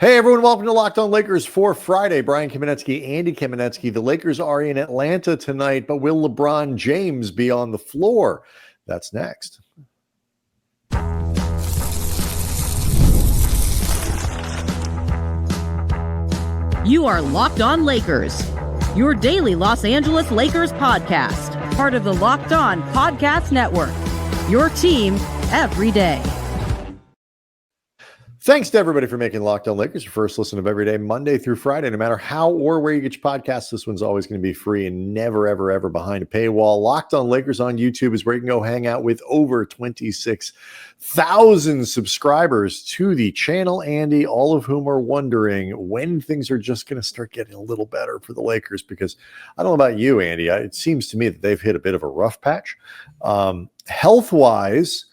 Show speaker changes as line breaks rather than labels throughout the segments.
Hey everyone, welcome to Locked On Lakers for Friday. Brian Kamenetsky, Andy Kamenetsky. The Lakers are in Atlanta tonight, but will LeBron James be on the floor? That's next.
You are Locked On Lakers, your daily Los Angeles Lakers podcast, part of the Locked On Podcast Network, your team every day.
Thanks to everybody for making Locked On Lakers your first listen of every day, Monday through Friday. No matter how or where you get your podcasts, this one's always going to be free and never, ever, ever behind a paywall. Locked On Lakers on YouTube is where you can go hang out with over 26,000 subscribers to the channel, Andy, all of whom are wondering when things are just going to start getting a little better for the Lakers, because I don't know about you, Andy. It seems to me that they've hit a bit of a rough patch. Health-wise,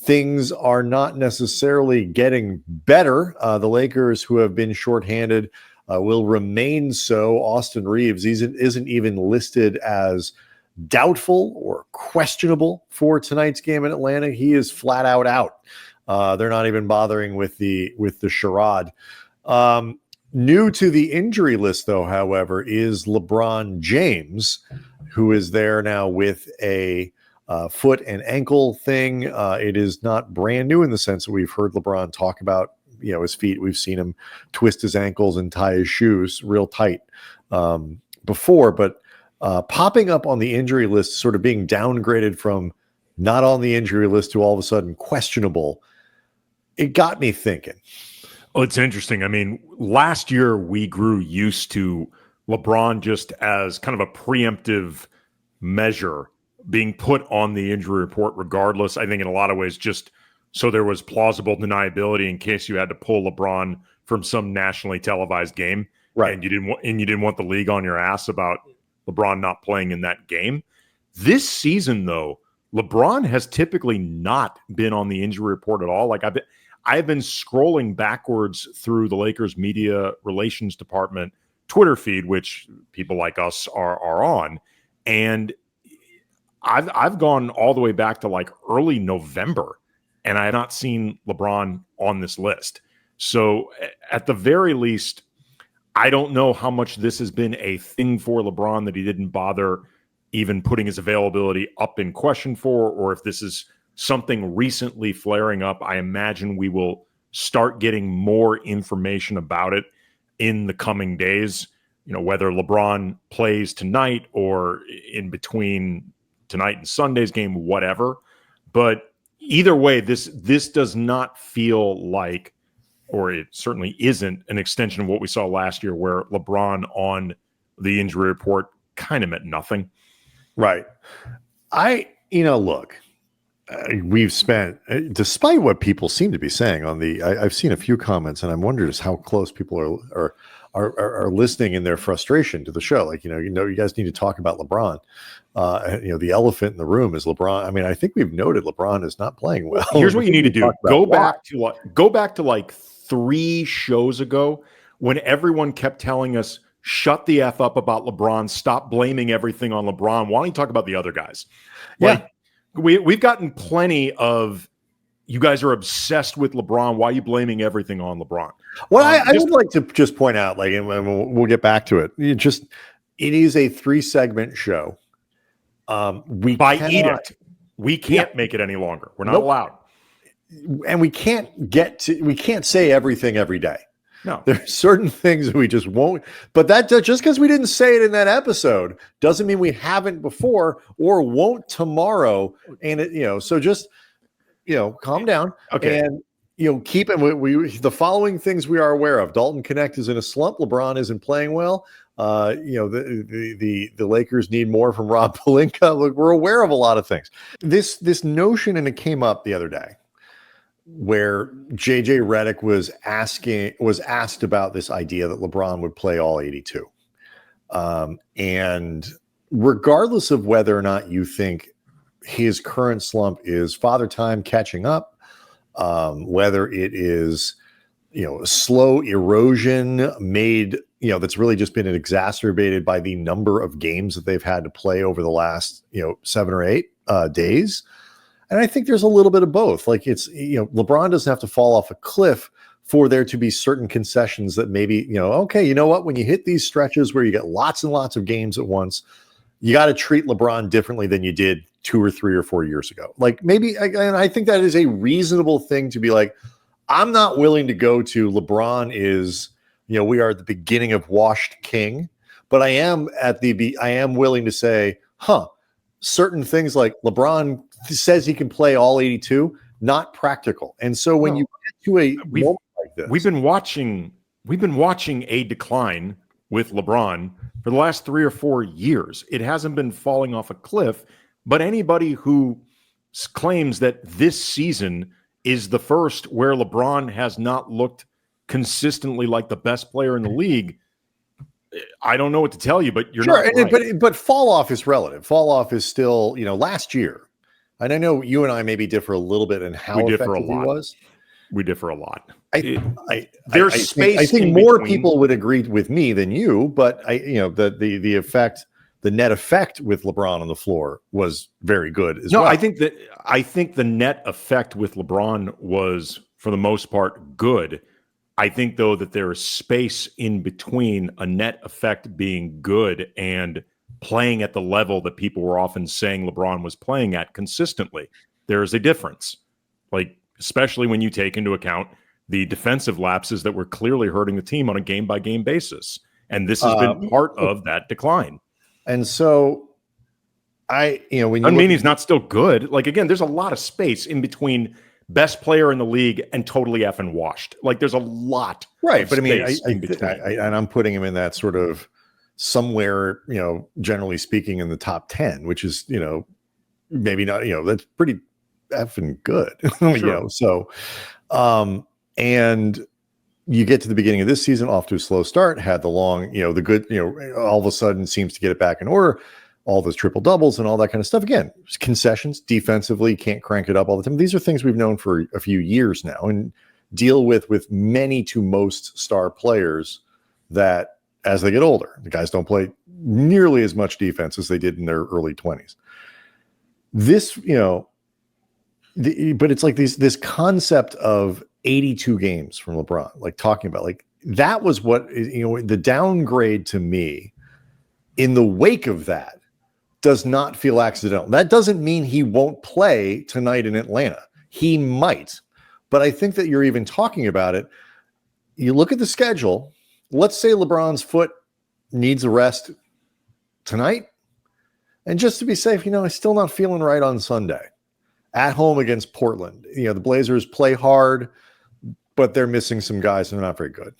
things are not necessarily getting better. The Lakers, who have been shorthanded, will remain so. Austin Reeves isn't even listed as doubtful or questionable for tonight's game in Atlanta. He is flat out. They're not even bothering with the charade. New to the injury list, though, however, is LeBron James, who is there now with a foot and ankle thing. It is not brand new in the sense that we've heard LeBron talk about, his feet. We've seen him twist his ankles and tie his shoes real tight before, but popping up on the injury list, sort of being downgraded from not on the injury list to all of a sudden questionable, it got me thinking.
Oh, it's interesting. I mean, last year we grew used to LeBron just as kind of a preemptive measure being put on the injury report regardless. I think in a lot of ways just so there was plausible deniability in case you had to pull LeBron from some nationally televised game,
right?
And you didn't want the league on your ass about LeBron not playing in that game. This season, though, LeBron has typically not been on the injury report at all. Like I've been scrolling backwards through the Lakers media relations department Twitter feed, which people like us are on, and I've gone all the way back to like early November, and I have not seen LeBron on this list. So at the very least, I don't know how much this has been a thing for LeBron that he didn't bother even putting his availability up in question for, or if this is something recently flaring up. I imagine we will start getting more information about it in the coming days, whether LeBron plays tonight or in between tonight and Sunday's game, whatever. But either way, this does not feel like, or it certainly isn't, an extension of what we saw last year where LeBron on the injury report kind of meant nothing.
Right. Look, we've spent, despite what people seem to be saying on I've seen a few comments, and I'm wondering just how close people are listening in their frustration to the show. Like, you guys need to talk about LeBron. The elephant in the room is LeBron. I mean, I think we've noted LeBron is not playing well.
Here's what you need to do. Go back to like 3 shows ago when everyone kept telling us, shut the F up about LeBron. Stop blaming everything on LeBron. Why don't you talk about the other guys?
Yeah.
We've gotten plenty of, you guys are obsessed with LeBron. Why are you blaming everything on LeBron?
Well, I would like to just point out, like, and we'll get back to it. It is a 3-segment show. We can't make it any longer. We're not allowed. And we can't say everything every day.
No,
there's certain things that we just won't. But that just because we didn't say it in that episode doesn't mean we haven't before or won't tomorrow. And so just calm down.
Okay.
And keep it. The following things we are aware of: Dalton Connect is in a slump. LeBron isn't playing well. The Lakers need more from Rob Pelinka. Look, we're aware of a lot of things. This notion, and it came up the other day, where JJ Redick was asked about this idea that LeBron would play all 82. And regardless of whether or not you think his current slump is father time catching up, whether it is, slow erosion made, that's really just been exacerbated by the number of games that they've had to play over the last, 7 or 8 days. And I think there's a little bit of both. Like, it's, LeBron doesn't have to fall off a cliff for there to be certain concessions that maybe, okay, you know what? When you hit these stretches where you get lots and lots of games at once, you got to treat LeBron differently than you did 2 or 3 or 4 years ago. Like maybe, and I think that is a reasonable thing to be like, I'm not willing to go to LeBron is, we are at the beginning of washed king, but I am willing to say, certain things like LeBron says he can play all 82, not practical. And so when you get to a moment like this,
we've been watching a decline with LeBron for the last 3 or 4 years. It hasn't been falling off a cliff, but anybody who claims that this season is the first where LeBron has not looked consistently like the best player in the league, I don't know what to tell you, but you're not right.
But fall off is relative. Fall off is still, last year. And I know you and I maybe differ a little bit in how effective he was.
We differ a lot.
There's space. I think more people would agree with me than you, but the effect, the net effect with LeBron on the floor was very good as well.
I think the net effect with LeBron was, for the most part, good. I think, though, that there is space in between a net effect being good and playing at the level that people were often saying LeBron was playing at consistently. There is a difference, especially when you take into account the defensive lapses that were clearly hurting the team on a game-by-game basis. And this has been part of that decline.
And so when you
he's not still good. Again, there's a lot of space in between best player in the league and totally effing washed. There's a lot.
Right. But and I'm putting him in that sort of somewhere, generally speaking, in the top 10, which is, maybe not, that's pretty effing good. Sure. And you get to the beginning of this season off to a slow start, had the long, the good, all of a sudden seems to get it back in order, all those triple doubles and all that kind of stuff. Again, concessions defensively, can't crank it up all the time. These are things we've known for a few years now and deal with many to most star players that as they get older, the guys don't play nearly as much defense as they did in their early 20s. This, but it's like this concept of 82 games from LeBron, talking about that was what, the downgrade to me in the wake of that does not feel accidental. That doesn't mean he won't play tonight in Atlanta. He might, but I think that you're even talking about it. You look at the schedule. Let's say LeBron's foot needs a rest tonight. And just to be safe, he's still not feeling right on Sunday at home against Portland. The Blazers play hard, but they're missing some guys and they're not very good.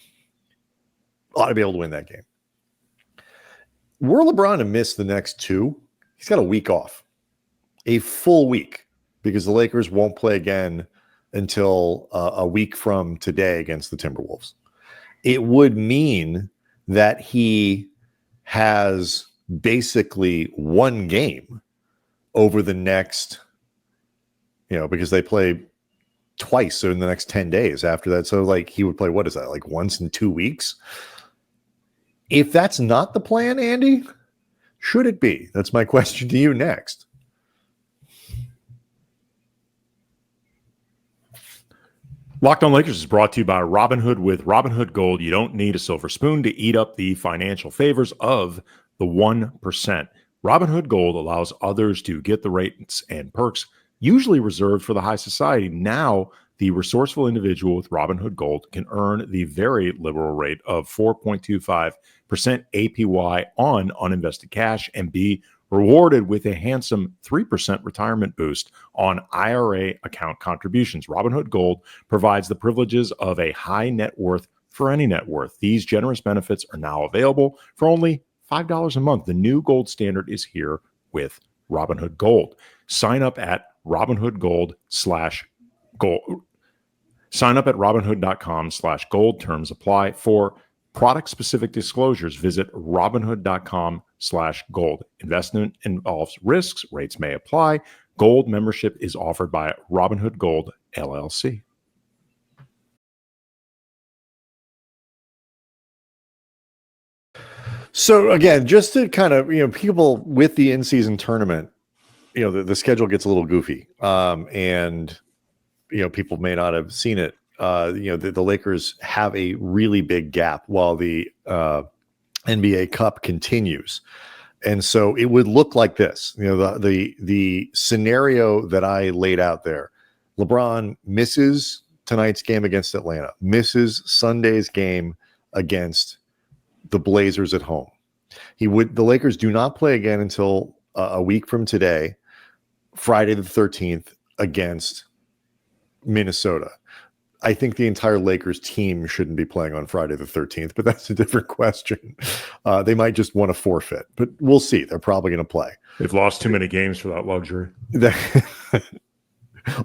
Ought to be able to win that game. Were LeBron to miss the next 2, he's got a week off, a full week, because the Lakers won't play again until a week from today against the Timberwolves. It would mean that he has basically one game over the next, because they play twice in the next 10 days after that. So he would play, what is that? Once in 2 weeks. If that's not the plan, Andy, should it be? That's my question to you next.
Locked On Lakers is brought to you by Robinhood. With Robinhood Gold, you don't need a silver spoon to eat up the financial favors of the 1%. Robinhood Gold allows others to get the rates and perks usually reserved for the high society. Now, the resourceful individual with Robinhood Gold can earn the very liberal rate of 4.25% APY on uninvested cash and be rewarded with a handsome 3% retirement boost on IRA account contributions. Robinhood Gold provides the privileges of a high net worth for any net worth. These generous benefits are now available for only $5 a month. The new gold standard is here with Robinhood Gold. Sign up at Robinhood.com/gold. Sign up at Robinhood.com/gold. Terms apply. For product-specific disclosures, visit Robinhood.com/gold. Investment involves risks. Rates may apply. Gold membership is offered by Robinhood Gold, LLC.
So again, just to kind of, people with the in-season tournament, the schedule gets a little goofy. And, people may not have seen it the Lakers have a really big gap while the NBA Cup continues. And so it would look like this. The scenario that I laid out there. LeBron misses tonight's game against Atlanta, misses Sunday's game against the Blazers at home. The Lakers do not play again until a week from today, Friday the 13th, against Minnesota. I think the entire Lakers team shouldn't be playing on Friday the 13th, but that's a different question. They might just want to forfeit, but we'll see. They're probably going to play.
They've lost too many games for that luxury.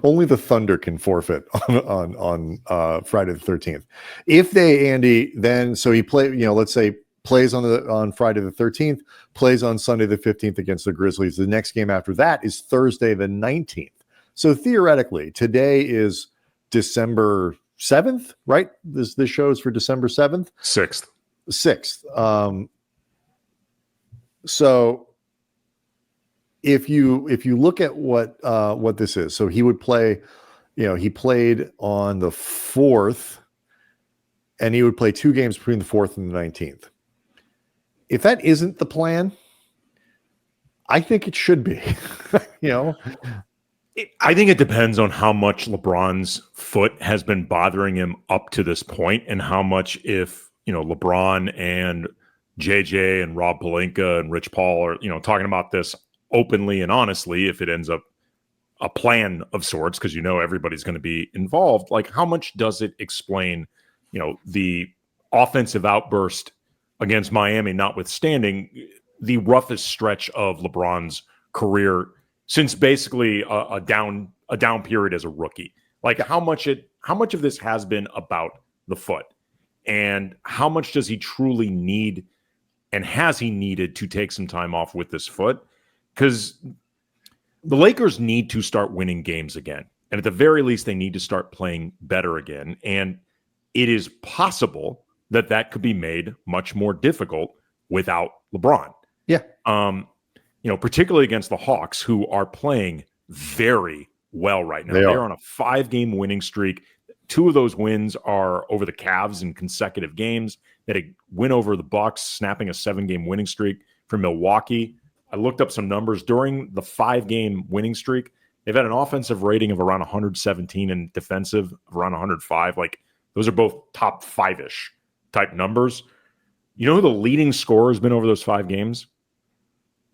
Only the Thunder can forfeit on Friday the 13th. If they, Andy, then so he let's say plays on Friday the 13th, plays on Sunday the 15th against the Grizzlies. The next game after that is Thursday the 19th. So theoretically, today is December 7th, right? This show is for December 7th? 6th. So if you look at what this is, so he would play, he played on the 4th, and he would play 2 games between the 4th and the 19th. If that isn't the plan, I think it should be.
I think it depends on how much LeBron's foot has been bothering him up to this point, and how much if LeBron and JJ and Rob Pelinka and Rich Paul are talking about this openly and honestly. If it ends up a plan of sorts, because everybody's going to be involved, like how much does it explain the offensive outburst against Miami, notwithstanding the roughest stretch of LeBron's career since basically a down period as a rookie? Like how much of this has been about the foot, and how much does he truly need, and has he needed to take some time off with this foot? Because the Lakers need to start winning games again, and at the very least they need to start playing better again. And it is possible that could be made much more difficult without LeBron.
Yeah.
Particularly against the Hawks, who are playing very well right now. They're on a 5-game winning streak. 2 of those wins are over the Cavs in consecutive games. They had a win over the Bucks, snapping a 7-game winning streak for Milwaukee. I looked up some numbers. During the 5-game winning streak, they've had an offensive rating of around 117 and defensive of around 105. Like, those are both top 5-ish type numbers. You know who the leading scorer has been over those 5 games?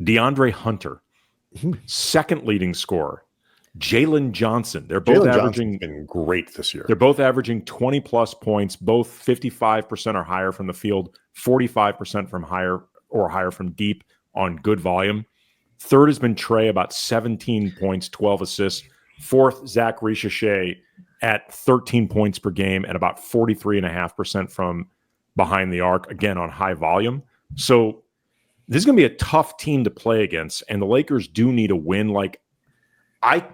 DeAndre Hunter. Second leading scorer, Jalen Johnson. They're both averaging,
been great this year.
They're both averaging 20 plus points, both 55% or higher from the field, 45% from higher or higher from deep on good volume. Third has been Trey, about 17 points, 12 assists. Fourth, Zach Richache at 13 points per game at about 43.5% from behind the arc, again on high volume. So this is going to be a tough team to play against, and the Lakers do need a win. If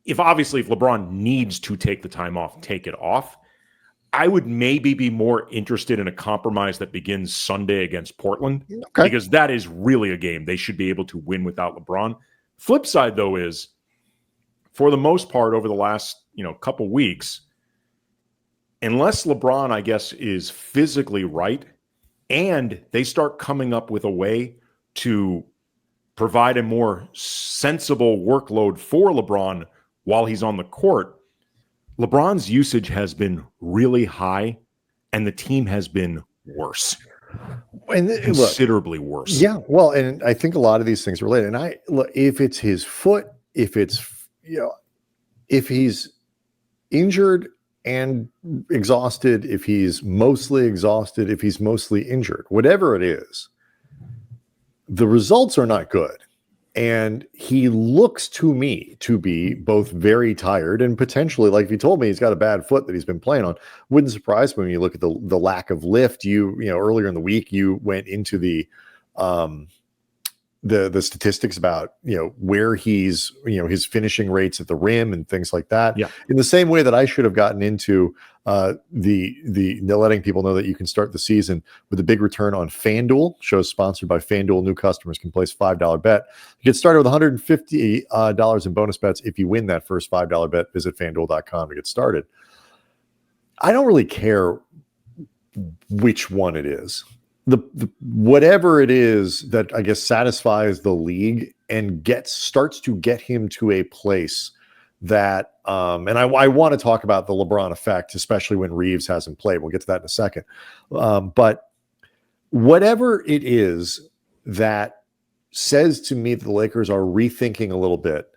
LeBron needs to take the time off, take it off. I would maybe be more interested in a compromise that begins Sunday against Portland, because that is really a game they should be able to win without LeBron. Flip side, though, is for the most part over the last couple weeks, unless LeBron, I guess, is physically right, and they start coming up with a way to provide a more sensible workload for LeBron while he's on the court, LeBron's usage has been really high, and the team has been worse.
And
considerably worse.
Yeah, well, and I think a lot of these things are related. And if it's his foot, if he's injured and exhausted, if he's mostly exhausted, if he's mostly injured, whatever it is, the results are not good. And he looks to me to be both very tired and potentially, like if you told me he's got a bad foot that he's been playing on, wouldn't surprise me when you look at the lack of lift. Earlier in the week, you went into the statistics about where he's his finishing rates at the rim and things like that.
Yeah.
In the same way that I should have gotten into the letting people know that you can start the season with a big return on FanDuel. Show sponsored by FanDuel. New customers can place $5 bet. You get started with $150 in bonus bets if you win that first $5 bet. Visit FanDuel.com to get started. I don't really care which one it is. The whatever it is that I guess satisfies the league and starts to get him to a place that and I want to talk about the LeBron effect, especially when Reeves hasn't played. We'll get to that in a second. But whatever it is that says to me that the Lakers are rethinking a little bit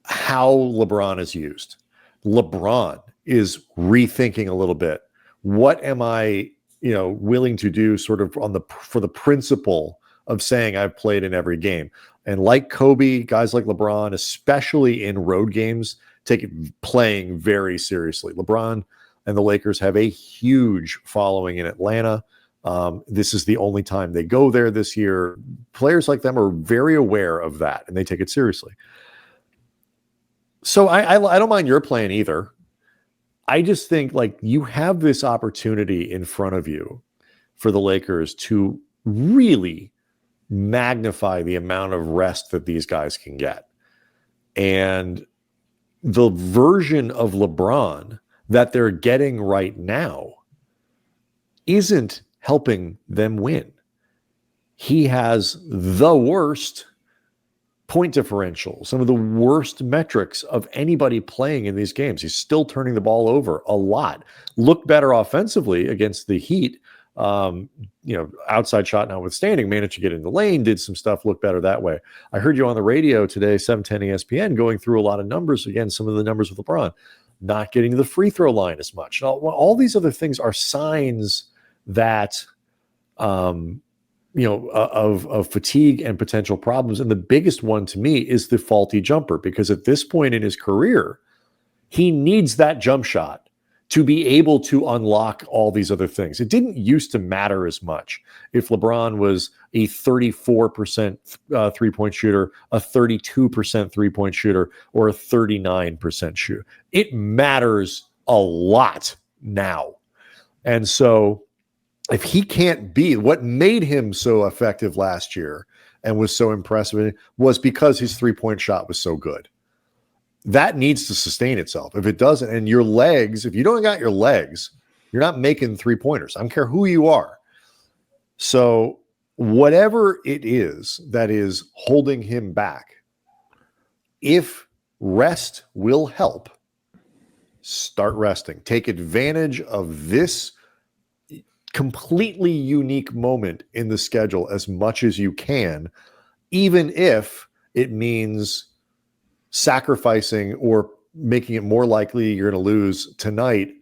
how LeBron is used. LeBron is rethinking a little bit. What am I, willing to do sort of for the principle of saying I've played in every game? And like Kobe, guys like LeBron, especially in road games, take playing very seriously. LeBron and the Lakers have a huge following in Atlanta. This is the only time they go there this year. Players like them are very aware of that, and they take it seriously. So I don't mind your plan either. I just think like you have this opportunity in front of you for the Lakers to really magnify the amount of rest that these guys can get. And the version of LeBron that they're getting right now isn't helping them win. He has the worst point differential, some of the worst metrics of anybody playing in these games. He's still turning the ball over a lot. Looked better offensively against the Heat. Outside shot notwithstanding, managed to get in the lane, did some stuff, look better that way. I heard you on the radio today, 710 ESPN, going through a lot of numbers. Again, some of the numbers with LeBron, not getting to the free throw line as much. All these other things are signs that, of fatigue and potential problems. And the biggest one to me is the faulty jumper, because at this point in his career, he needs that jump shot to be able to unlock all these other things. It didn't used to matter as much if LeBron was a 34% three-point shooter, a 32% three-point shooter, or a 39% shooter. It matters a lot now. And so if he can't be, what made him so effective last year and was so impressive was because his three-point shot was so good. That needs to sustain itself. If it doesn't, and your legs, if you don't got your legs, you're not making three-pointers. I don't care who you are. So whatever it is that is holding him back, if rest will help, start resting. Take advantage of this completely unique moment in the schedule as much as you can, even if it means sacrificing or making it more likely you're going to lose tonight.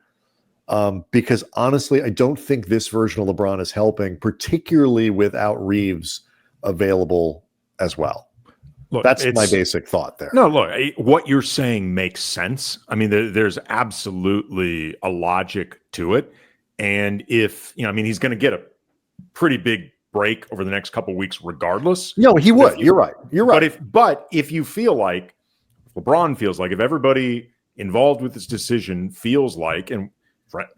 Because honestly, I don't think this version of LeBron is helping, particularly without Reeves available as well. Look, that's my basic thought there.
No, look, what you're saying makes sense. I mean, there's absolutely a logic to it. And if, he's going to get a pretty big break over the next couple of weeks regardless.
No, he would. You're right.
But if you feel like, LeBron feels like, if everybody involved with this decision feels like, and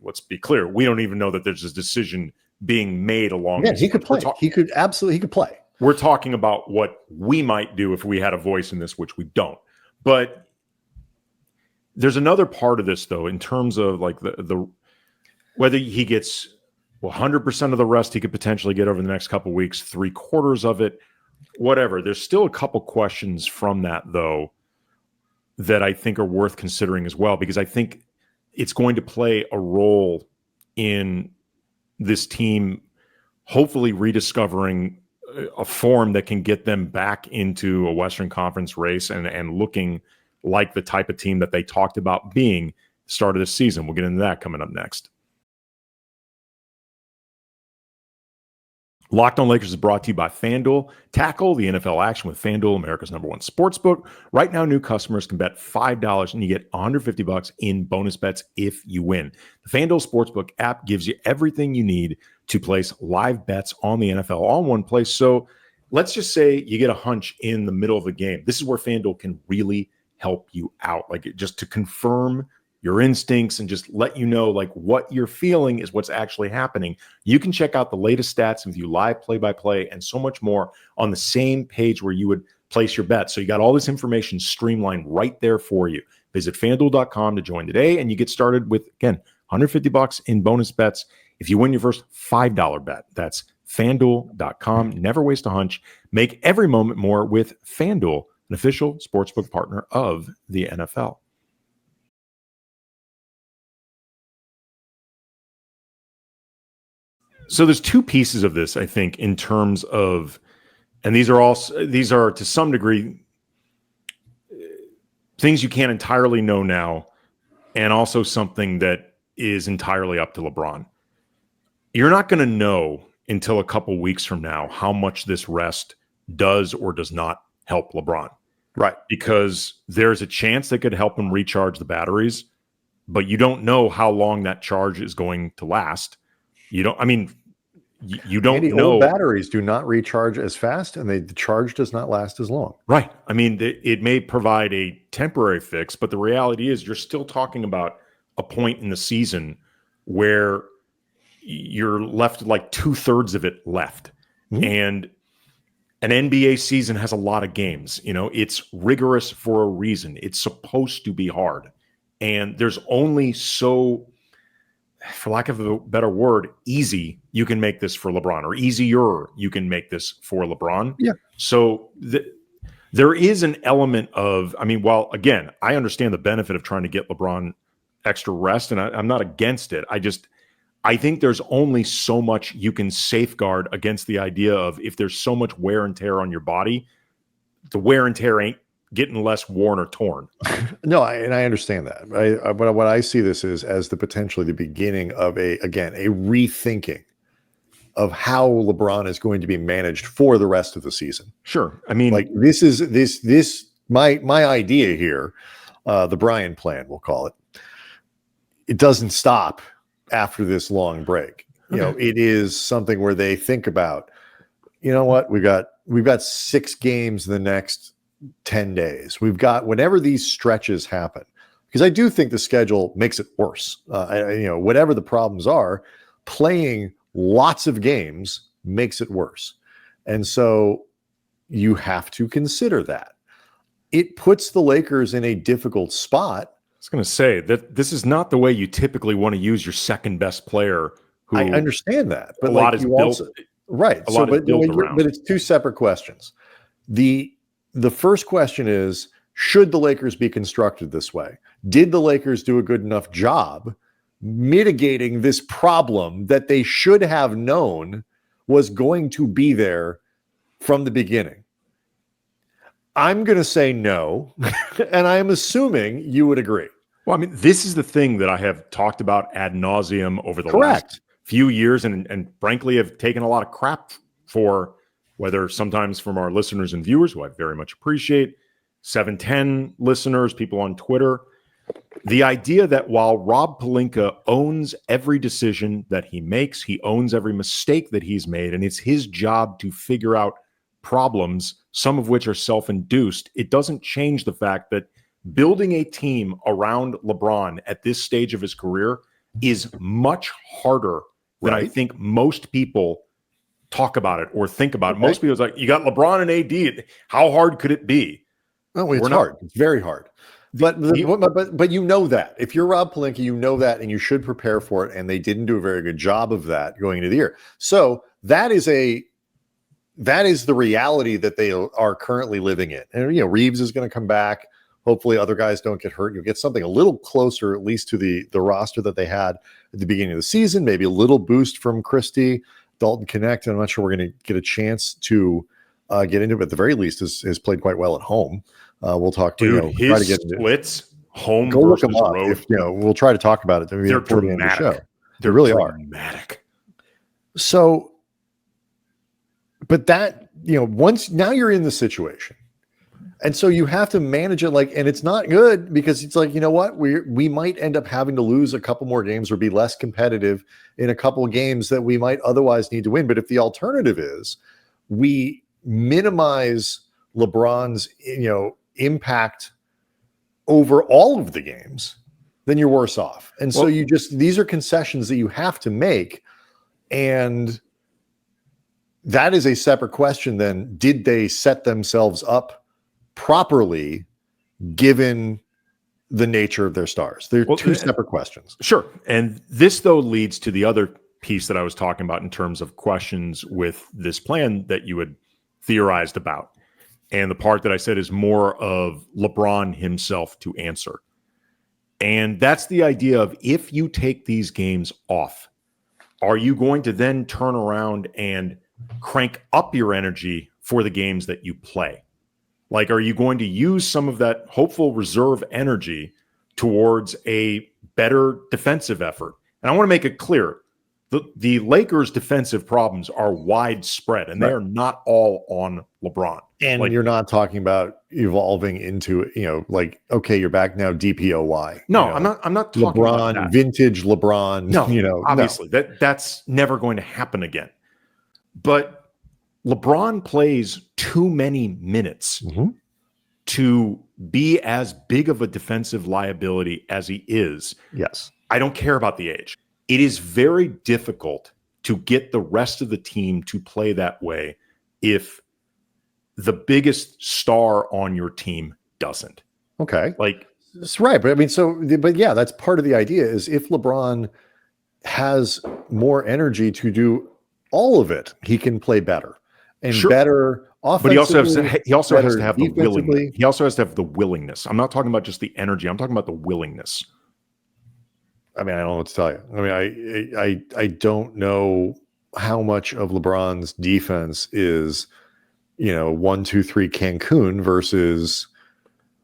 let's be clear, we don't even know that there's a decision being made along.
Yeah, he could play. He could play.
We're talking about what we might do if we had a voice in this, which we don't. But there's another part of this, though, in terms of like the whether he gets 100% of the rest he could potentially get over the next couple of weeks, 3/4 of it, whatever. There's still a couple questions from that, though, that I think are worth considering as well, because I think it's going to play a role in this team hopefully rediscovering a form that can get them back into a Western Conference race and looking like the type of team that they talked about being start of the season. We'll get into that coming up next. Locked On Lakers is brought to you by FanDuel. Tackle the NFL action with FanDuel, America's #1 sportsbook. Right now, new customers can bet $5 and you get $150 in bonus bets if you win. The FanDuel Sportsbook app gives you everything you need to place live bets on the NFL all in one place. So let's just say you get a hunch in the middle of the game. This is where FanDuel can really help you out, like just to confirm your instincts and just let you know like what you're feeling is what's actually happening. You can check out the latest stats and view live play-by-play and so much more on the same page where you would place your bet. So you got all this information streamlined right there for you. Visit FanDuel.com to join today, and you get started with, again, $150 in bonus bets if you win your first $5 bet. That's FanDuel.com. Never waste a hunch. Make every moment more with FanDuel, an official sportsbook partner of the NFL. So there's two pieces of this, I think, in terms of, and these are to some degree things you can't entirely know now, and also something that is entirely up to LeBron. You're not going to know until a couple weeks from now how much this rest does or does not help LeBron.
Right.
Because there's a chance that could help him recharge the batteries, but you don't know how long that charge is going to last. You don't know.
Old batteries do not recharge as fast, and the charge does not last as long.
Right. I mean, it may provide a temporary fix, but the reality is you're still talking about a point in the season where you're left like 2/3 of it left. Mm-hmm. And an NBA season has a lot of games. It's rigorous for a reason. It's supposed to be hard. And there's only so, for lack of a better word, easy you can make this for LeBron, or easier you can make this for LeBron.
Yeah.
So there is an element of, while again, I understand the benefit of trying to get LeBron extra rest, and I'm not against it. I think there's only so much you can safeguard against the idea of, if there's so much wear and tear on your body, the wear and tear ain't getting less worn or torn.
No, and I understand that. But what I see this is as potentially the beginning of a rethinking of how LeBron is going to be managed for the rest of the season.
Sure.
My idea here, the Brian plan, we'll call it. It doesn't stop after this long break. It is something where they think about, what we've got 6 games the next 10 days. We've got, whenever these stretches happen, because I do think the schedule makes it worse. Whatever the problems are, playing lots of games makes it worse. And so you have to consider that. It puts the Lakers in a difficult spot.
I was going to say that this is not the way you typically want to use your second best player. Who
I understand that, but
a lot is built,
right. But it's two separate questions. The first question is, should the Lakers be constructed this way? Did the Lakers do a good enough job mitigating this problem that they should have known was going to be there from the beginning? I'm going to say no, and I am assuming you would agree.
Well, this is the thing that I have talked about ad nauseum over the last few years, and frankly have taken a lot of crap for, whether sometimes from our listeners and viewers, who I very much appreciate, 710 listeners, people on Twitter. The idea that while Rob Pelinka owns every decision that he makes, he owns every mistake that he's made, and it's his job to figure out problems, some of which are self-induced, it doesn't change the fact that building a team around LeBron at this stage of his career is much harder than I think most people talk about it or think about it. Most people, it's like, you got LeBron and AD. How hard could it be?
No, it's hard. It's very hard. But you know that. If you're Rob Pelinka, you know that, and you should prepare for it, and they didn't do a very good job of that going into the year. So that is the reality that they are currently living in. And, Reeves is going to come back. Hopefully other guys don't get hurt. You'll get something a little closer, at least to the roster that they had at the beginning of the season. Maybe a little boost from Christie, Dalton Connect. I'm not sure we're going to get a chance to get into it, but at the very least has played quite well at home. We'll talk to
his
try to get
splits home
go
versus
look them up.
road.
We'll try to talk about it.
They're dramatic.
The show.
They
really
dramatic.
So, but that, once now you're in the situation. And so you have to manage it and it's not good, because it's like, what, we might end up having to lose a couple more games or be less competitive in a couple of games that we might otherwise need to win. But if the alternative is we minimize LeBron's, impact over all of the games, then you're worse off. And so these are concessions that you have to make. And that is a separate question then. Did they set themselves up properly, given the nature of their stars. They're two separate questions.
Sure. And this, though, leads to the other piece that I was talking about in terms of questions with this plan that you had theorized about. And the part that I said is more of LeBron himself to answer. And that's the idea of, if you take these games off, are you going to then turn around and crank up your energy for the games that you play? Like, are you going to use some of that hopeful reserve energy towards a better defensive effort? And I want to make it clear, the Lakers' defensive problems are widespread, and they are not all on LeBron.
And you're not talking about evolving into, like, okay, you're back now DPOY.
No, I'm not talking
LeBron,
about that.
Vintage LeBron.
No, obviously that's never going to happen again. But LeBron plays too many minutes to be as big of a defensive liability as he is.
Yes.
I don't care about the age. It is very difficult to get the rest of the team to play that way if the biggest star on your team doesn't.
Okay.
Like,
that's right. But I mean, but yeah, that's part of the idea, is if LeBron has more energy to do all of it, he can play better and better offensively.
But he also has to have the willingness. He also has to have the willingness. I'm not talking about just the energy. I'm talking about the willingness.
I mean, I don't know what to tell you. I mean, I don't know how much of LeBron's defense is, 1, 2, 3 Cancun versus,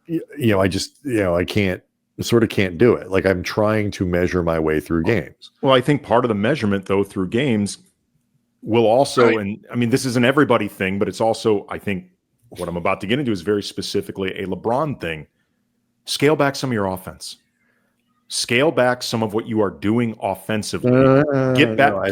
I can't do it. Like, I'm trying to measure my way through games.
Well, I think part of the measurement, though, through games will also, and I mean, this is an everybody thing, but it's also, I think what I'm about to get into is very specifically a LeBron thing. Scale back some of your offense. Scale back some of what you are doing offensively. Get back.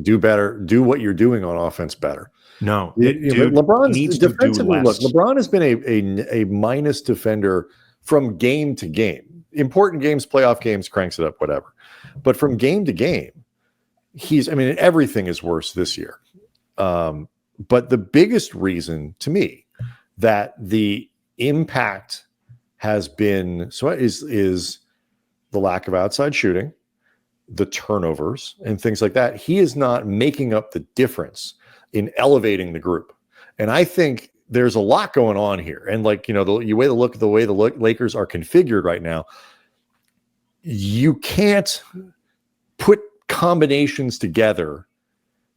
Do better. Do what you're doing on offense better.
No,
LeBron's
needs
defensively.
To do less.
Look, LeBron has been a minus defender from game to game. Important games, playoff games, cranks it up, whatever. But from game to game, everything is worse this year. But the biggest reason to me that the impact has been is the lack of outside shooting, the turnovers, and things like that. He is not making up the difference in elevating the group. And I think there's a lot going on here. And the way the Lakers are configured right now, you can't put combinations together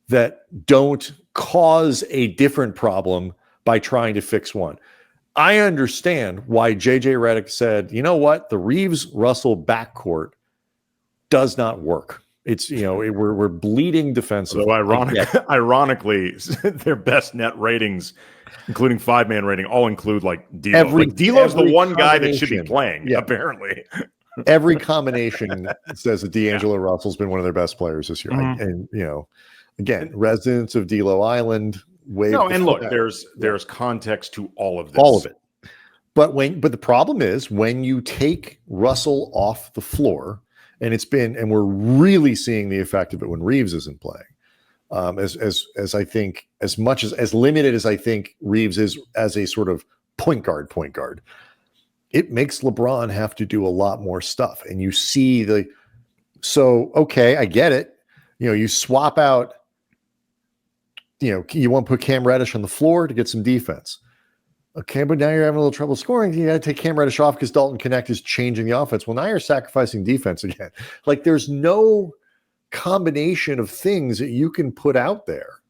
that don't cause a different problem by trying to fix one. I understand why JJ Redick said, you know what, the Reeves-Russell backcourt does not work. It's, we're bleeding defensively.
Although ironically, their best net ratings, including 5-man rating, all include like D'Lo. D'Lo's the one guy that should be playing, apparently.
Every combination says that D'Angelo Russell's been one of their best players this year. And again, residents of D'Lo Island.
And look, there's context to all of this.
All of it. But the problem is when you take Russell off the floor, and we're really seeing the effect of it when Reeves isn't playing. As I think, as limited as I think Reeves is as a sort of point guard, it makes LeBron have to do a lot more stuff. And you see okay, I get it. You swap out. You want to put Cam Reddish on the floor to get some defense. Okay, but now you're having a little trouble scoring. You got to take Cam Reddish off because Dalton Connect is changing the offense. Well, now you're sacrificing defense again. Like, there's no combination of things that you can put out there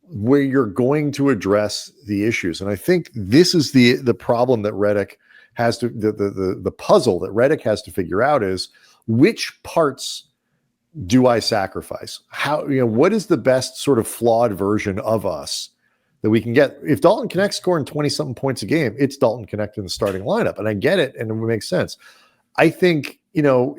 where you're going to address the issues. And I think this is the problem that Redick has to, the puzzle that Redick has to figure out is, which parts do I sacrifice? How, what is the best sort of flawed version of us that we can get? If Dalton Connect's scoring 20-something points a game, it's Dalton Connect in the starting lineup. And I get it, and it makes sense. I think, do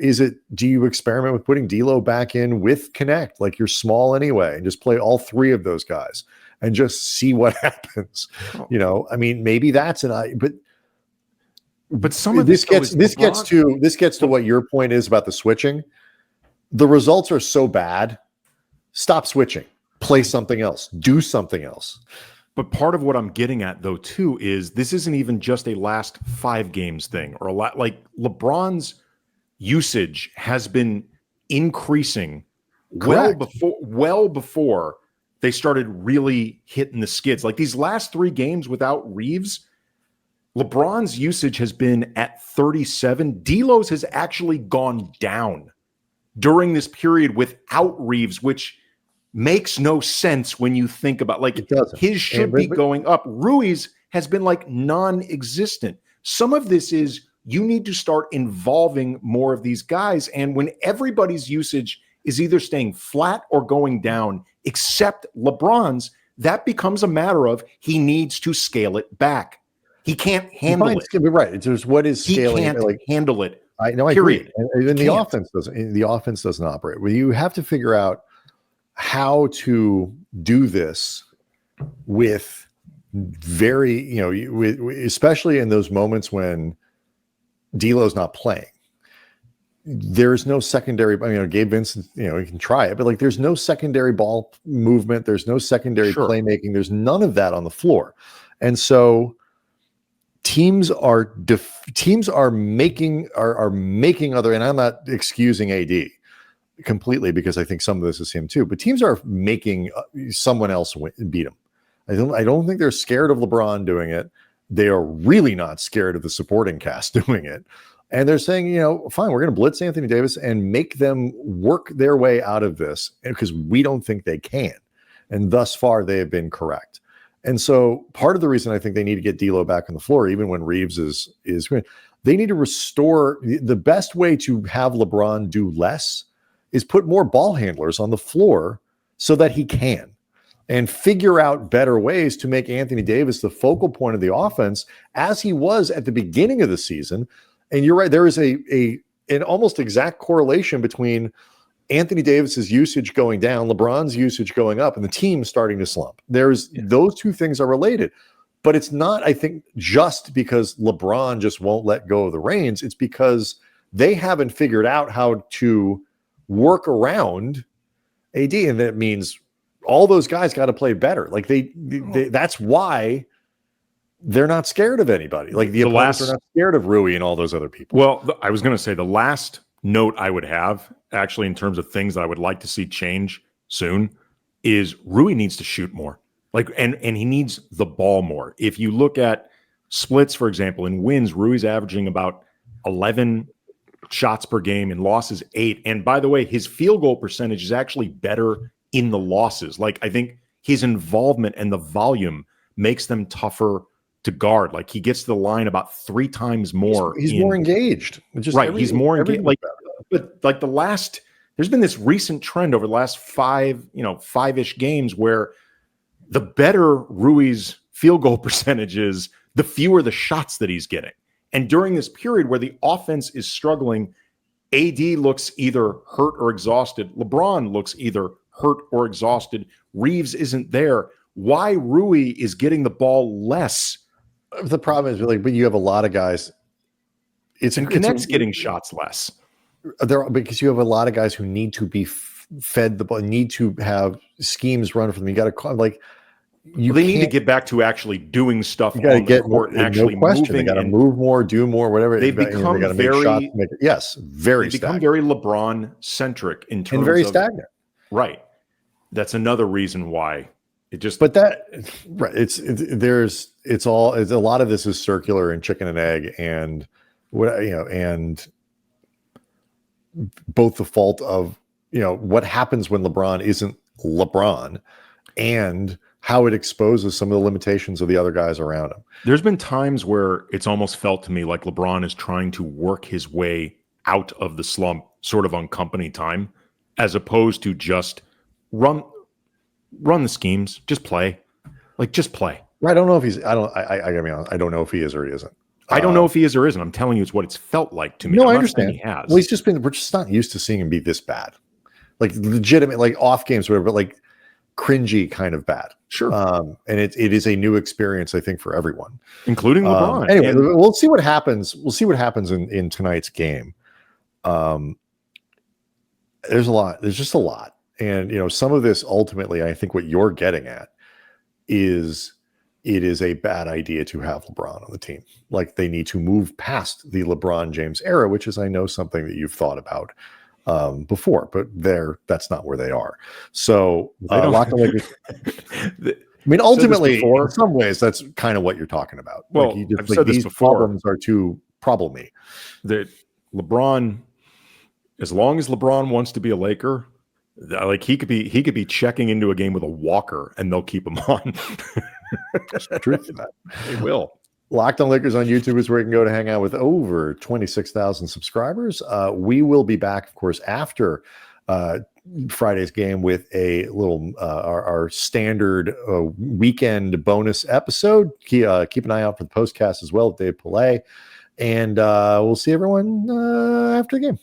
you experiment with putting D'Lo back in with Connect? Like, you're small anyway, and just play all three of those guys and just see what happens. Maybe that's but some of this gets to what your point is about the switching. The results are so bad. Stop switching. Play something else. Do something else.
But part of what I'm getting at, though, too, is this isn't even just a last 5 games thing or a lot. Like LeBron's usage has been increasing
Correct.
well before they started really hitting the skids. Like these last 3 games without Reeves, LeBron's usage has been at 37. D'Lo's has actually gone down during this period without Reeves, which makes no sense when you think about like his should be going up. Rui's has been like non-existent. Some of this is you need to start involving more of these guys. And when everybody's usage is either staying flat or going down, except LeBron's, that becomes a matter of he needs to scale it back. He can't handle it.
Right. It's just what is scaling.
He can't handle it.
I know. I agree. And the offense doesn't. The offense doesn't operate. Well, you have to figure out how to do this with very, especially in those moments when D'Lo's not playing. There's no secondary. Gabe Vincent, he can try it, but like, there's no secondary ball movement. There's no secondary playmaking. There's none of that on the floor, and so. Teams are making other, and I'm not excusing AD completely because I think some of this is him too. But teams are making someone else beat him. I don't think they're scared of LeBron doing it. They are really not scared of the supporting cast doing it, and they're saying, fine, we're going to blitz Anthony Davis and make them work their way out of this because we don't think they can. And thus far, they have been correct. And so part of the reason I think they need to get D'Lo back on the floor, even when Reeves is they need to restore. The best way to have LeBron do less is put more ball handlers on the floor so that he can, and figure out better ways to make Anthony Davis the focal point of the offense as he was at the beginning of the season. And you're right, there is an almost exact correlation between Anthony Davis's usage going down, LeBron's usage going up, and the team starting to slump. Those two things are related, but it's not, I think, just because LeBron just won't let go of the reins. It's because they haven't figured out how to work around AD, and that means all those guys got to play better. Like that's why they're not scared of anybody. Like the opponents are not scared of Rui and all those other people.
Well, I was going to say the last note I would have actually in terms of things that I would like to see change soon is Rui needs to shoot more. Like, and he needs the ball more. If you look at splits, for example, in wins, Rui's averaging about 11 shots per game, in losses 8. And by the way, his field goal percentage is actually better in the losses. Like, I think his involvement and the volume makes them tougher to guard. Like, he gets to the line about 3 times more.
He's more engaged.
He's more engaged. Like, but like there's been this recent trend over the last 5-ish games where the better Rui's field goal percentage is, the fewer the shots that he's getting. And during this period where the offense is struggling, AD looks either hurt or exhausted. LeBron looks either hurt or exhausted. Reeves isn't there. Why Rui is getting the ball less?
The problem is really, but you have a lot of guys.
Connect's getting shots less.
Because you have a lot of guys who need to be fed the ball, need to have schemes run for them. You got to
they need to get back to actually doing stuff.
You got to get
more and actually moving.
They got to move more, do more, whatever.
They've become very
very.
They become very LeBron centric in terms
and very
of
stagnant.
Right. That's another reason why it just.
But that right. It's a lot of this is circular and chicken and egg, and and both the fault of what happens when LeBron isn't LeBron, and how it exposes some of the limitations of the other guys around him.
There's been times where it's almost felt to me like LeBron is trying to work his way out of the slump sort of on company time, as opposed to just run the schemes, just play. Like, just play.
I don't know if he's, I gotta be honest, I don't know if he is or he isn't.
I don't know if he is or isn't. I'm telling you, it's what it's felt like to me.
No, I understand.
He has.
Well, we're just not used to seeing him be this bad. Like legitimate, like off games, whatever, but like cringy kind of bad.
Sure.
And it is a new experience, I think, for everyone,
including LeBron.
Anyway, we'll see what happens. We'll see what happens in tonight's game. There's a lot. There's just a lot. And, some of this ultimately, I think what you're getting at is it is a bad idea to have LeBron on the team. Like, they need to move past the LeBron James era, which is, I know, something that you've thought about before, but that's not where they are. So Locked On Lakers. I mean, ultimately, in some ways, that's kind of what you're talking about.
Well,
like, you just,
I've said this
these
before.
problems are too problemy.
That LeBron, as long as LeBron wants to be a Laker, like he could be checking into a game with a walker, and they'll keep him on.
There's truth in that.
They will.
Locked On Lakers on YouTube is where you can go to hang out with over 26,000 subscribers. We will be back, of course, after Friday's game with a little our standard weekend bonus episode. Keep an eye out for the postcast as well with Dave Pillay, and we'll see everyone after the game.